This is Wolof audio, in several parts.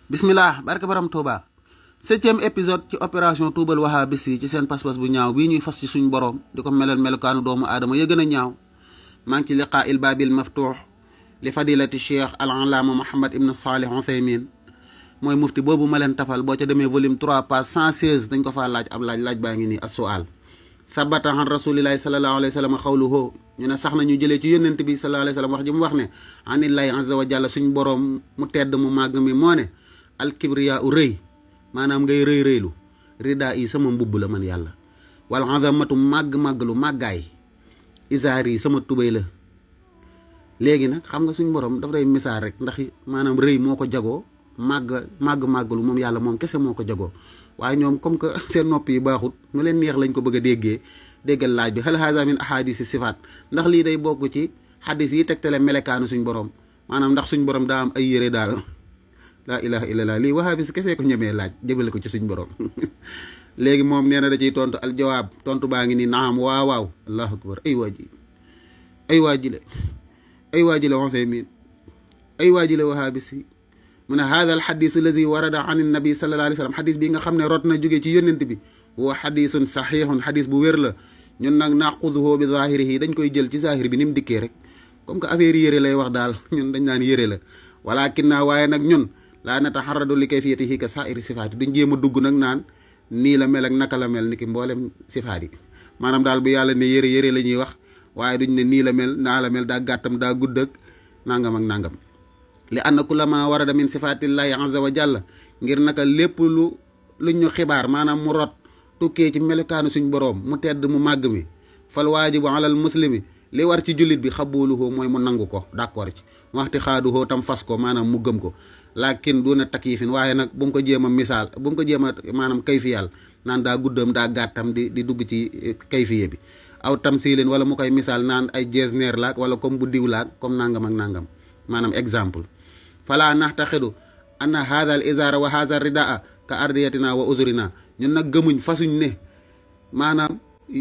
bismillah barke borom Touba 7e épisode ci opération tuubal wahabis yi ci seen pas-pas bu ñaaw bii ñuy fas ci suñ borom di ko melal melukaanu doomu aadama ya gën a ñaaw maa ngi ci liqaa il babil maftuux li fadilati cheikh al alaama Muhammad ibn Salih Uthaymin mooy mufti boobu ma leen tafal boo ca demee volume 3 page 116 dañ ko faa laaj ab laaj baa ngi nii as-su'al sabata an rasulillahi sallallahu alayhi wa sallam xawluhu ñu ne sax na ñu jëlee ci yónnent bi sallallahu alayhi wa sallam wax ji mu wax ne anillahi azza wa jalla suñ borom mu tedd mu màgg mi moo ne alkibriya u rëy maanaam ngay rëy rëylu rida yi sama mbubb la man yàlla wal azamatu màgg-màgglu màggaay isaar yi sama tubéy la léegi nag xam nga suñ borom dafa day misaal rek ndax maanaam rëy moo ko jagoo màgg-màgglu moom yàlla moom kese moo ko jagoo waaye ñoom comme que seen nopp yi baaxut nu leen neex lañ ko bëgg a déggal laaj bi hal haza min ahadisi sifaat ndax lii day bokk ci xadis yi tegtale melekaanu suñ borom maanaam ndax suñ borom daa am ay yére daal laa ilaha illallah lii wahabis kese ko ñemee laaj jëbale ko ci suñ borom léegi moom nee na da ciy tontu aljawaab tontu baa ngi nii naam waaw allahu akbar ay waa ji la Usaymin ay waa ji la wahabis yi mu ne hada al xadisu allazi warada an nabi sallallahu alayhi wa sallam xadis bi nga xam ne rot na jógee ci yónnent bi wa xadisun saxiixun xadis bu wér la ñun nag naquduhu bi zahirihi dañ koy jël ci zahir bi ni mu dikkee rek comme que affaire yére lay wax daal ñun dañ naan yére la walakin naa waaye nag ñun laa nataxarradu li kayfiyatihi ka saa'iri sifaat yi duñ jéem a dugg nag naan nii la mel ak naka la mel ni ki mboolem sifaat yi maanaam daal bu yàlla ne yére la ñuy wax waaye duñ ne nii la mel naa la mel daa gàttam daa gudd ak nangam ak nangam li anna kulla ma warada min sifaatillahi azza wa jalla ngir naka lépp luñ ñu xibaar maanaam mu rot tukkee ci melukaanu suñ boroom mu tedd mu màgg mi fal waajibu alal muslimi li war ci jullit bi xabuluhu mooy mu nangu ko d'accord ci waxti xaaduhoo tam fas ko maanaam mu gëm ko laakin duna takyifin waaye nag bu mu ko jéem a misaal bu mu ko jéem a maanaam kayfiyal naan daa guddam daa gàttam di dugg ci kayfiye bi aw tamsilin wala mu koy misaal naan ay jesneer laak wala comme bu diw laak comme nangam ak nangam maanaam exemple fala naxtaxidu anna hadha al izara wa hadha ridaa ka ardiyatina wa uzurina ñun nag gëmuñ fasuñ ne maanaam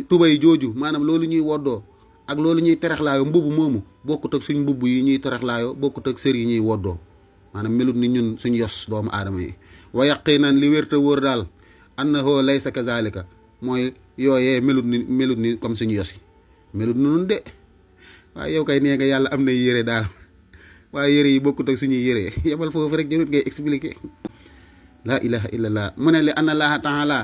tubay jooju maanaam loolu ñuy woddoo ak loolu ñuy terexlaayoo mbubb moomu bokkut ak suñ mbubb yi ñuy terexlaayoo bokkut ak sër yi ñuy woddoo maanaam melut ni ñun suñ yos doomu aadama yi wa yaqinan li wér te wóor daal annahu laysa kazalika mooy yooyee melut ni comme suñu yos yi melut ni nun de waaye yow kay nee nga yàlla am na yére daal waaye yére yi bokkut ak suñuy yére yebal foofu rek jarut ngay expliquer laa ilaha illallah mu ne li anna allaha taala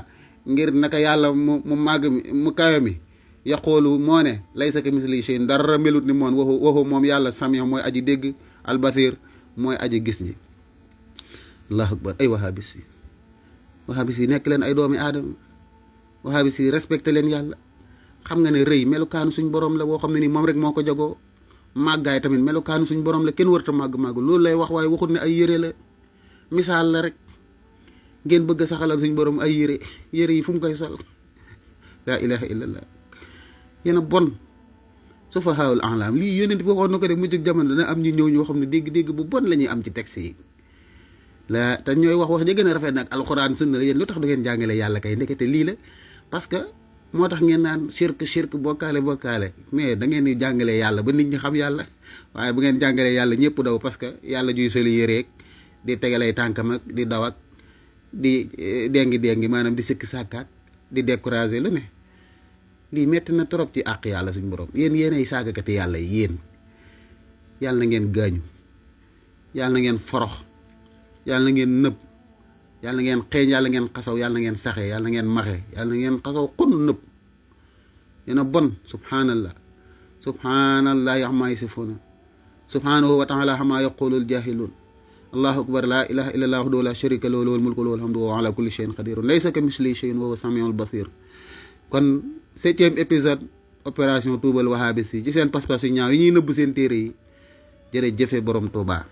ngir naka yàlla mu màgg mi mu kawe mi yaqoolu moo ne laysa kamislihi shay'un dara melut ni moom waxu moom yàlla sami mooy aji dégg albasir mooy aji gis ñi allahu akbar ay wahabis yi nekk leen ay doomi aadama wahabis yi respecté leen yàlla xam nga ne rëy melukaanu suñ borom la boo xam ne ni moom rek moo ko jagoo màggaay tamit melukaanu suñ borom la kenn warta màgg loolu lay wax waaye waxut ne ay yére la misaal la rek ngeen bëgg a saxalal suñ borom ay yére yi fu mu koy sol laa ilaha illallah yéen a bon sufahaul ahlam lii yónent bi waxoon na ko de mu jóg jamono dana am ñu ñëw ñoo xam ne dégg-dégg bu bon la ñuy am ci texte yi la te ñooy wax ja gën a rafet nag alxuraan sunna la yéen lu tax du ngeen jàngale yàlla kay ndekete lii la parce que moo tax ngeen naan shirk bokkaale mais da ngeen di jàngale yàlla ba nit ñi xam yàlla waaye bu ngeen jàngalee yàlla ñëpp daw parce que yàlla juy soli yéreeg di tegalay tànkam ak di daw ak di déngi maanaam di sikki sàkkaak di décourager lu ne lii metti na trop ci àq yàlla suñ borom yéen ay saagakati yàlla yéen yàlla na ngeen gaañu yàlla na ngeen forox yàlla na ngeen nëb yàlla na ngeen xeeñ yàlla na ngeen xasaw yàlla na ngeen saxee yàlla na ngeen maxe yàlla na ngeen xasaw xunn nëb yéena bon subhanallah yaxmaa yasifuna subhanahu wa taala xamaa yaqulul jahilun allahu akbar la ilaha illa allah wahdahu la sharika lahu lahul mulku wa lahul hamdu wa ala kulli shay'in qadirun laysa kamislihi shay'un wa huwa samiul basir kon 7e épisode opération tuubal wahabis yi ci seen pas-pas yu ñaaw yi ñuy nëbb seen téere yi jërëjëfe borom Tuubaa